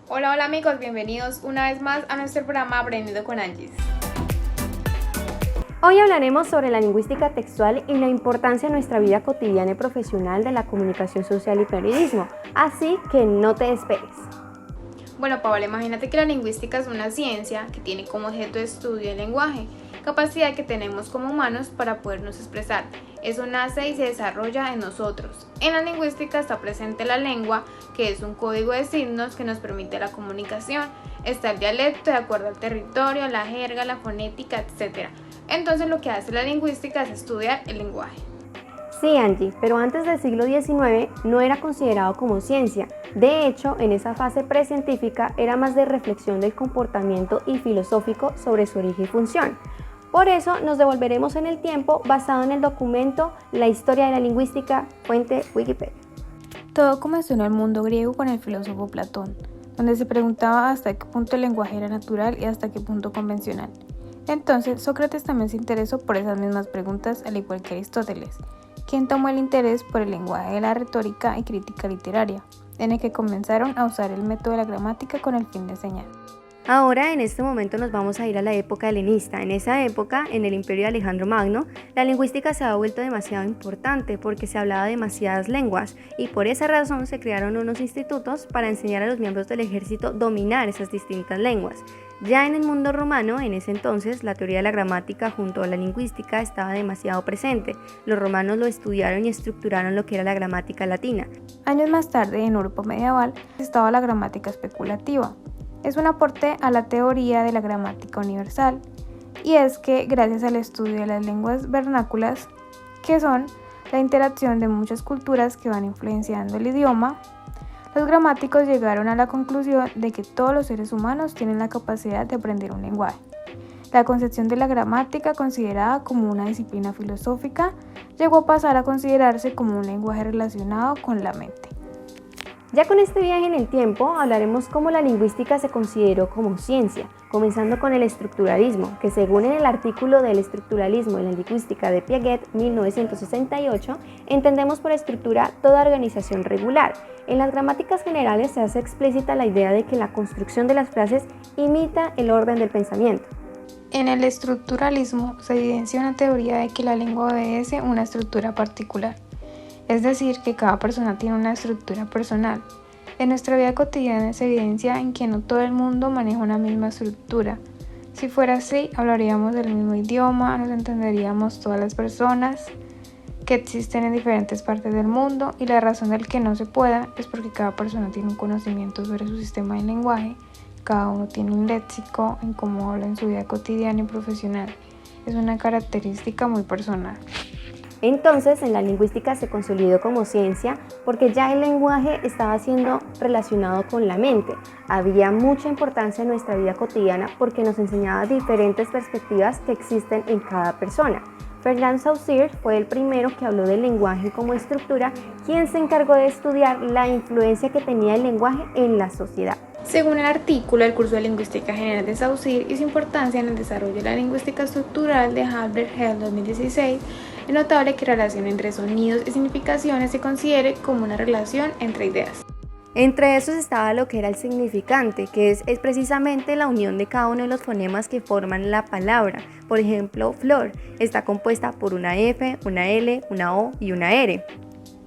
Hola, hola amigos, bienvenidos una vez más a nuestro programa Aprendiendo con Angis. Hoy hablaremos sobre la lingüística textual y la importancia en nuestra vida cotidiana y profesional de la comunicación social y periodismo, así que no te despegues. Bueno, Paola, imagínate que la lingüística es una ciencia que tiene como objeto de estudio el lenguaje, capacidad que tenemos como humanos para podernos expresar. Eso nace y se desarrolla en nosotros. En la lingüística está presente la lengua, que es un código de signos que nos permite la comunicación. Está el dialecto de acuerdo al territorio, la jerga, la fonética, etc. Entonces lo que hace la lingüística es estudiar el lenguaje. Sí, Angie, pero antes del siglo XIX no era considerado como ciencia. De hecho, en esa fase precientífica era más de reflexión del comportamiento y filosófico sobre su origen y función. Por eso nos devolveremos en el tiempo basado en el documento La historia de la lingüística, fuente Wikipedia. Todo comenzó en el mundo griego con el filósofo Platón, donde se preguntaba hasta qué punto el lenguaje era natural y hasta qué punto convencional. Entonces, Sócrates también se interesó por esas mismas preguntas, al igual que Aristóteles, quien tomó el interés por el lenguaje de la retórica y crítica literaria, en el que comenzaron a usar el método de la gramática con el fin de enseñar. Ahora, en este momento nos vamos a ir a la época helenista. En esa época, en el imperio de Alejandro Magno, la lingüística se ha vuelto demasiado importante porque se hablaba demasiadas lenguas y por esa razón se crearon unos institutos para enseñar a los miembros del ejército dominar esas distintas lenguas. Ya en el mundo romano, en ese entonces, la teoría de la gramática junto a la lingüística estaba demasiado presente. Los romanos lo estudiaron y estructuraron lo que era la gramática latina. Años más tarde, en Europa medieval, estaba la gramática especulativa. Es un aporte a la teoría de la gramática universal, y es que gracias al estudio de las lenguas vernáculas, que son la interacción de muchas culturas que van influenciando el idioma, los gramáticos llegaron a la conclusión de que todos los seres humanos tienen la capacidad de aprender un lenguaje. La concepción de la gramática, considerada como una disciplina filosófica, llegó a pasar a considerarse como un lenguaje relacionado con la mente. Ya con este viaje en el tiempo hablaremos cómo la lingüística se consideró como ciencia, comenzando con el estructuralismo, que según en el artículo del estructuralismo en la lingüística de Piaget 1968, entendemos por estructura toda organización regular. En las gramáticas generales se hace explícita la idea de que la construcción de las frases imita el orden del pensamiento. En el estructuralismo se evidencia una teoría de que la lengua obedece una estructura particular. Es decir, que cada persona tiene una estructura personal. En nuestra vida cotidiana se evidencia en que no todo el mundo maneja una misma estructura. Si fuera así, hablaríamos del mismo idioma, nos entenderíamos todas las personas que existen en diferentes partes del mundo, y la razón del que no se pueda es porque cada persona tiene un conocimiento sobre su sistema de lenguaje, cada uno tiene un léxico en cómo habla en su vida cotidiana y profesional. Es una característica muy personal. Entonces, en la lingüística se consolidó como ciencia porque ya el lenguaje estaba siendo relacionado con la mente. Había mucha importancia en nuestra vida cotidiana porque nos enseñaba diferentes perspectivas que existen en cada persona. Fernand Saussure fue el primero que habló del lenguaje como estructura, quien se encargó de estudiar la influencia que tenía el lenguaje en la sociedad. Según el artículo del curso de Lingüística General de Saussure y su importancia en el desarrollo de la lingüística estructural de Harvard Health 2016, es notable que la relación entre sonidos y significaciones se considere como una relación entre ideas. Entre esos estaba lo que era el significante, que es precisamente la unión de cada uno de los fonemas que forman la palabra. Por ejemplo, flor está compuesta por una F, una L, una O y una R.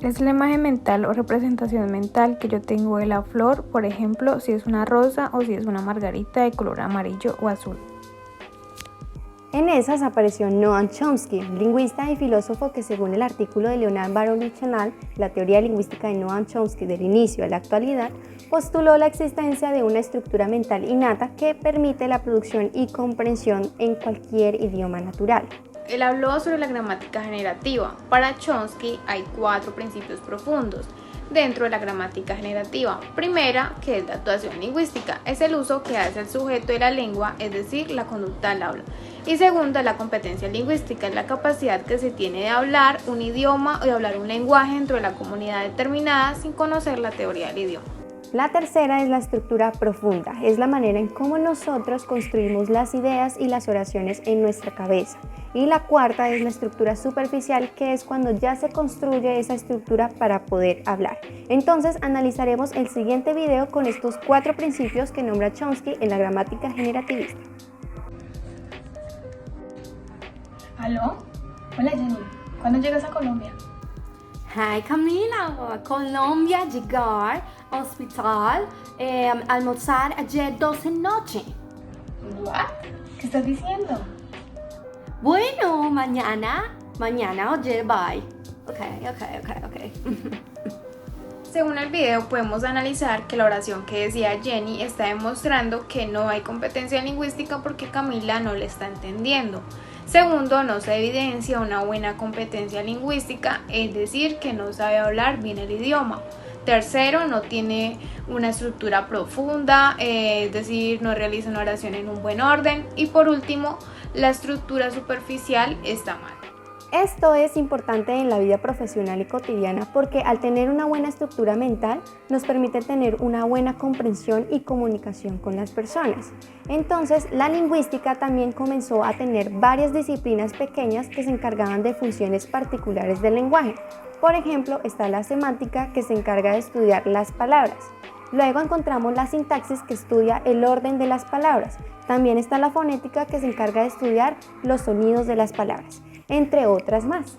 Es la imagen mental o representación mental que yo tengo de la flor, por ejemplo, si es una rosa o si es una margarita de color amarillo o azul. En esas apareció Noam Chomsky, lingüista y filósofo que según el artículo de Leonard Baron Chanal, la teoría lingüística de Noam Chomsky del inicio a la actualidad, postuló la existencia de una estructura mental innata que permite la producción y comprensión en cualquier idioma natural. Él habló sobre la gramática generativa. Para Chomsky hay 4 principios profundos dentro de la gramática generativa. Primera, que es la actuación lingüística, es el uso que hace el sujeto de la lengua, es decir, la conducta al habla. Y segunda, la competencia lingüística, es la capacidad que se tiene de hablar un idioma o de hablar un lenguaje dentro de la comunidad determinada sin conocer la teoría del idioma. La tercera es la estructura profunda, es la manera en cómo nosotros construimos las ideas y las oraciones en nuestra cabeza. Y la cuarta es la estructura superficial, que es cuando ya se construye esa estructura para poder hablar. Entonces analizaremos el siguiente video con estos 4 principios que nombra Chomsky en la gramática generativista. ¿Aló? Hola Jenny, ¿cuándo llegas a Colombia? Hi Camila, Colombia, llegar, hospital, almorzar ayer 12 noche. ¿What? ¿Qué estás diciendo? Bueno, mañana, oye, bye. Ok. Según el video podemos analizar que la oración que decía Jenny está demostrando que no hay competencia lingüística porque Camila no le está entendiendo. Segundo, no se evidencia una buena competencia lingüística, es decir, que no sabe hablar bien el idioma. Tercero, no tiene una estructura profunda, es decir, no realiza una oración en un buen orden. Y por último, la estructura superficial está mal. Esto es importante en la vida profesional y cotidiana porque al tener una buena estructura mental nos permite tener una buena comprensión y comunicación con las personas. Entonces, la lingüística también comenzó a tener varias disciplinas pequeñas que se encargaban de funciones particulares del lenguaje. Por ejemplo, está la semántica, que se encarga de estudiar las palabras. Luego encontramos la sintaxis, que estudia el orden de las palabras. También está la fonética, que se encarga de estudiar los sonidos de las palabras, entre otras más.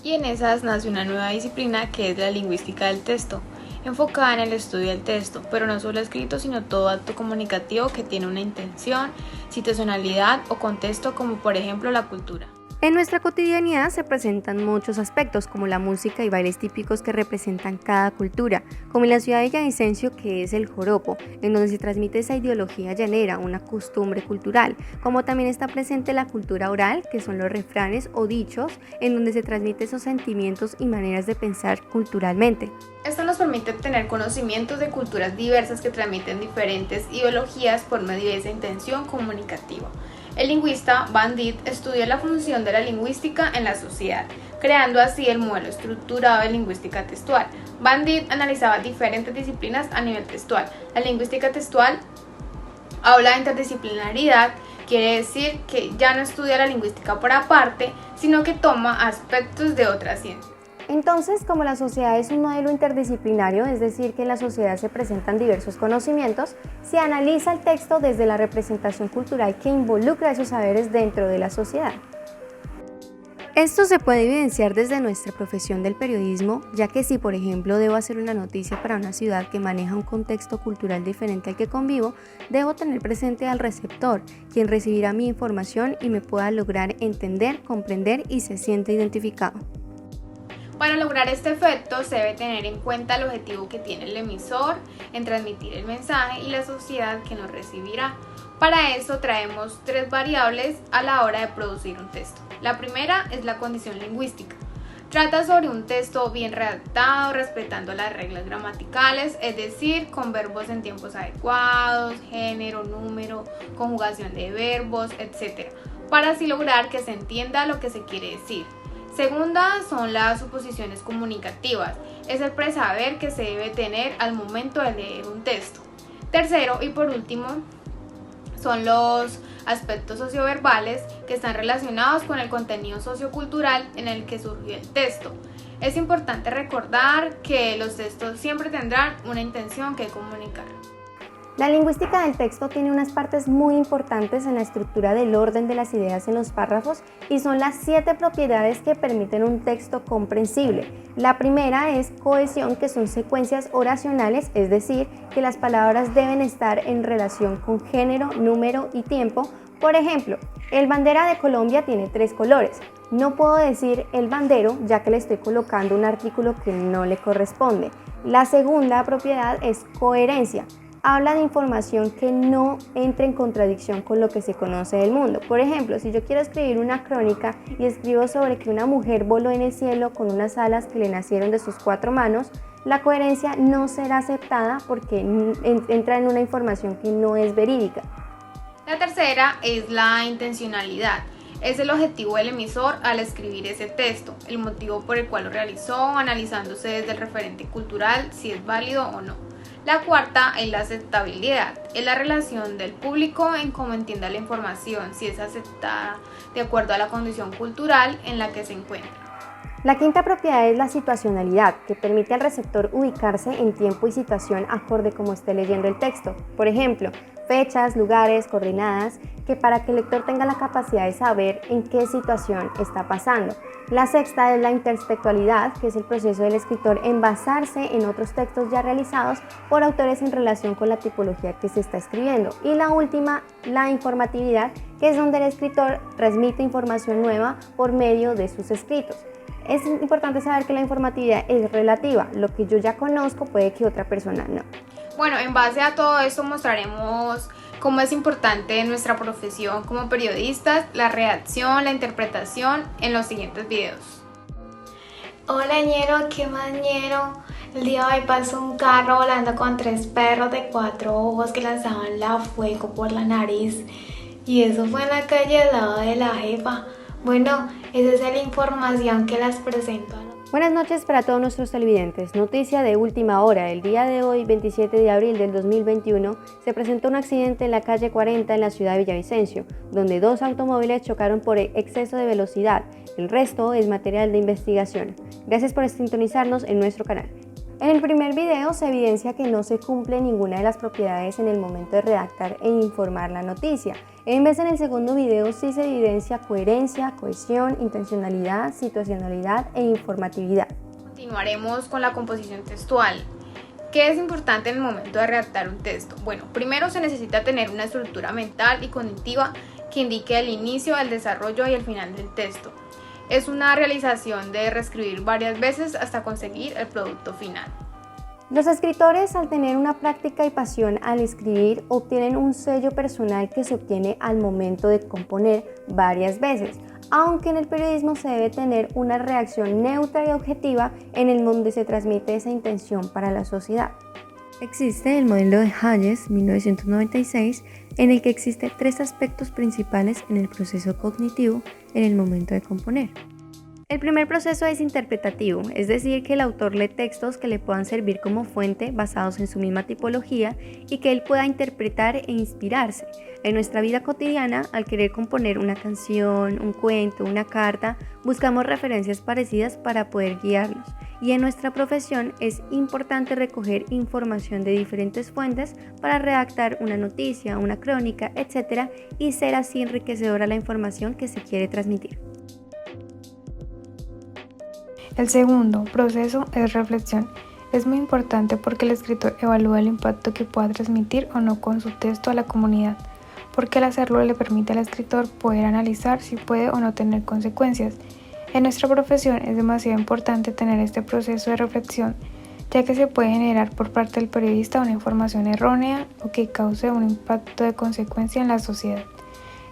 Y en esas nace una nueva disciplina que es la lingüística del texto, enfocada en el estudio del texto, pero no solo escrito, sino todo acto comunicativo que tiene una intención, situacionalidad o contexto, como por ejemplo la cultura. En nuestra cotidianidad se presentan muchos aspectos, como la música y bailes típicos que representan cada cultura, como en la ciudad de Villavicencio, que es el joropo, en donde se transmite esa ideología llanera, una costumbre cultural, como también está presente la cultura oral, que son los refranes o dichos, en donde se transmiten esos sentimientos y maneras de pensar culturalmente. Esto nos permite obtener conocimientos de culturas diversas que transmiten diferentes ideologías por medio de esa intención comunicativa. El lingüista Bandit estudia la función de la lingüística en la sociedad, creando así el modelo estructurado de lingüística textual. Bandit analizaba diferentes disciplinas a nivel textual. La lingüística textual habla de interdisciplinaridad, quiere decir que ya no estudia la lingüística por aparte, sino que toma aspectos de otras ciencias. Entonces, como la sociedad es un modelo interdisciplinario, es decir, que en la sociedad se presentan diversos conocimientos, se analiza el texto desde la representación cultural que involucra esos saberes dentro de la sociedad. Esto se puede evidenciar desde nuestra profesión del periodismo, ya que si, por ejemplo, debo hacer una noticia para una ciudad que maneja un contexto cultural diferente al que convivo, debo tener presente al receptor, quien recibirá mi información y me pueda lograr entender, comprender y se siente identificado. Para lograr este efecto se debe tener en cuenta el objetivo que tiene el emisor en transmitir el mensaje y la sociedad que nos recibirá. Para eso traemos 3 variables a la hora de producir un texto. La primera es la condición lingüística. Trata sobre un texto bien redactado, respetando las reglas gramaticales, es decir, con verbos en tiempos adecuados, género, número, conjugación de verbos, etc., para así lograr que se entienda lo que se quiere decir. Segunda son las suposiciones comunicativas, es el presaber que se debe tener al momento de leer un texto. Tercero y por último son los aspectos socioverbales que están relacionados con el contenido sociocultural en el que surgió el texto. Es importante recordar que los textos siempre tendrán una intención que comunicar. La lingüística del texto tiene unas partes muy importantes en la estructura del orden de las ideas en los párrafos y son las 7 propiedades que permiten un texto comprensible. La primera es cohesión, que son secuencias oracionales, es decir, que las palabras deben estar en relación con género, número y tiempo. Por ejemplo, el bandera de Colombia tiene 3 colores. No puedo decir el bandero ya que le estoy colocando un artículo que no le corresponde. La segunda propiedad es coherencia. Habla de información que no entre en contradicción con lo que se conoce del mundo. Por ejemplo, si yo quiero escribir una crónica y escribo sobre que una mujer voló en el cielo con unas alas que le nacieron de sus 4 manos, la coherencia no será aceptada porque entra en una información que no es verídica. La tercera es la intencionalidad. Es el objetivo del emisor al escribir ese texto, el motivo por el cual lo realizó, analizándose desde el referente cultural si es válido o no. La cuarta es la aceptabilidad, es la relación del público en cómo entienda la información, si es aceptada de acuerdo a la condición cultural en la que se encuentra. La quinta propiedad es la situacionalidad, que permite al receptor ubicarse en tiempo y situación acorde como esté leyendo el texto. Por ejemplo, fechas, lugares, coordenadas, que para que el lector tenga la capacidad de saber en qué situación está pasando. La sexta es la intertextualidad, que es el proceso del escritor en basarse en otros textos ya realizados por autores en relación con la tipología que se está escribiendo. Y la última, la informatividad, que es donde el escritor transmite información nueva por medio de sus escritos. Es importante saber que la informatividad es relativa, lo que yo ya conozco puede que otra persona no. Bueno, en base a todo esto mostraremos cómo es importante en nuestra profesión como periodistas la redacción, la interpretación en los siguientes videos. Hola ñero, ¿qué más ñero? El día de hoy pasó un carro volando con 3 perros de 4 ojos que lanzaban la fuego por la nariz. Y eso fue en la calle al lado de la jefa. Bueno, esa es la información que les presento. Buenas noches para todos nuestros televidentes. Noticia de última hora. El día de hoy, 27 de abril del 2021, se presentó un accidente en la calle 40 en la ciudad de Villavicencio, donde 2 automóviles chocaron por exceso de velocidad. El resto es material de investigación. Gracias por sintonizarnos en nuestro canal. En el primer video se evidencia que no se cumple ninguna de las propiedades en el momento de redactar e informar la noticia. En vez, en el segundo video sí se evidencia coherencia, cohesión, intencionalidad, situacionalidad e informatividad. Continuaremos con la composición textual. ¿Qué es importante en el momento de redactar un texto? Bueno, primero se necesita tener una estructura mental y cognitiva que indique el inicio, el desarrollo y el final del texto. Es una realización de reescribir varias veces hasta conseguir el producto final. Los escritores, al tener una práctica y pasión al escribir, obtienen un sello personal que se obtiene al momento de componer varias veces, aunque en el periodismo se debe tener una reacción neutra y objetiva en el donde se transmite esa intención para la sociedad. Existe el modelo de Hayes, 1996, en el que existen 3 aspectos principales en el proceso cognitivo en el momento de componer. El primer proceso es interpretativo, es decir, que el autor lee textos que le puedan servir como fuente basados en su misma tipología y que él pueda interpretar e inspirarse. En nuestra vida cotidiana, al querer componer una canción, un cuento, una carta, buscamos referencias parecidas para poder guiarnos. Y en nuestra profesión es importante recoger información de diferentes fuentes para redactar una noticia, una crónica, etc. y ser así enriquecedora la información que se quiere transmitir. El segundo proceso es reflexión. Es muy importante porque el escritor evalúa el impacto que pueda transmitir o no con su texto a la comunidad, porque al hacerlo le permite al escritor poder analizar si puede o no tener consecuencias. En nuestra profesión es demasiado importante tener este proceso de reflexión, ya que se puede generar por parte del periodista una información errónea o que cause un impacto de consecuencia en la sociedad.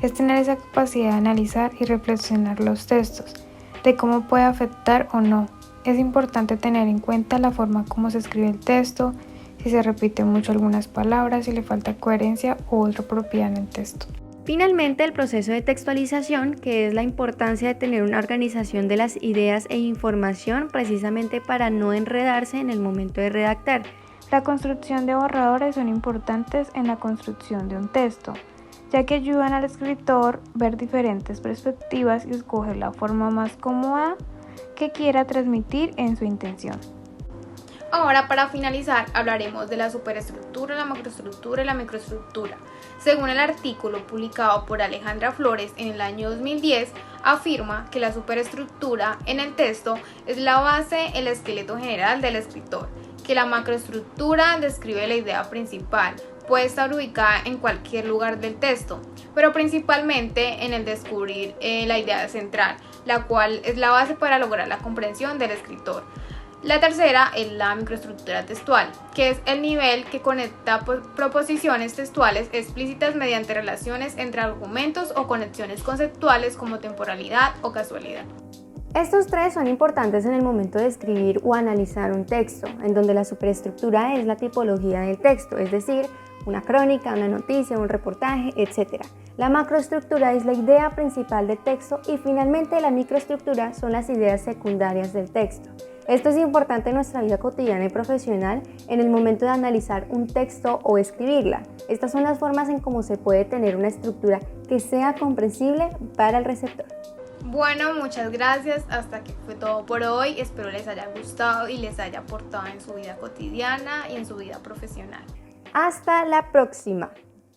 Es tener esa capacidad de analizar y reflexionar los textos, de cómo puede afectar o no. Es importante tener en cuenta la forma como se escribe el texto, si se repiten mucho algunas palabras, si le falta coherencia u otra propiedad en el texto. Finalmente, el proceso de textualización, que es la importancia de tener una organización de las ideas e información precisamente para no enredarse en el momento de redactar. La construcción de borradores son importantes en la construcción de un texto, ya que ayudan al escritor a ver diferentes perspectivas y escoger la forma más cómoda que quiera transmitir en su intención. Ahora, para finalizar, hablaremos de la superestructura, la macroestructura y la microestructura. Según el artículo publicado por Alejandra Flores en el año 2010, afirma que la superestructura en el texto es la base, el esqueleto general del escritor, que la macroestructura describe la idea principal, puede estar ubicada en cualquier lugar del texto, pero principalmente en el descubrir la idea central, la cual es la base para lograr la comprensión del escritor. La tercera es la microestructura textual, que es el nivel que conecta proposiciones textuales explícitas mediante relaciones entre argumentos o conexiones conceptuales como temporalidad o casualidad. Estos 3 son importantes en el momento de escribir o analizar un texto, en donde la superestructura es la tipología del texto, es decir, una crónica, una noticia, un reportaje, etc. La macroestructura es la idea principal del texto y finalmente la microestructura son las ideas secundarias del texto. Esto es importante en nuestra vida cotidiana y profesional en el momento de analizar un texto o escribirla. Estas son las formas en cómo se puede tener una estructura que sea comprensible para el receptor. Bueno, muchas gracias. Hasta aquí fue todo por hoy. Espero les haya gustado y les haya aportado en su vida cotidiana y en su vida profesional. Hasta la próxima.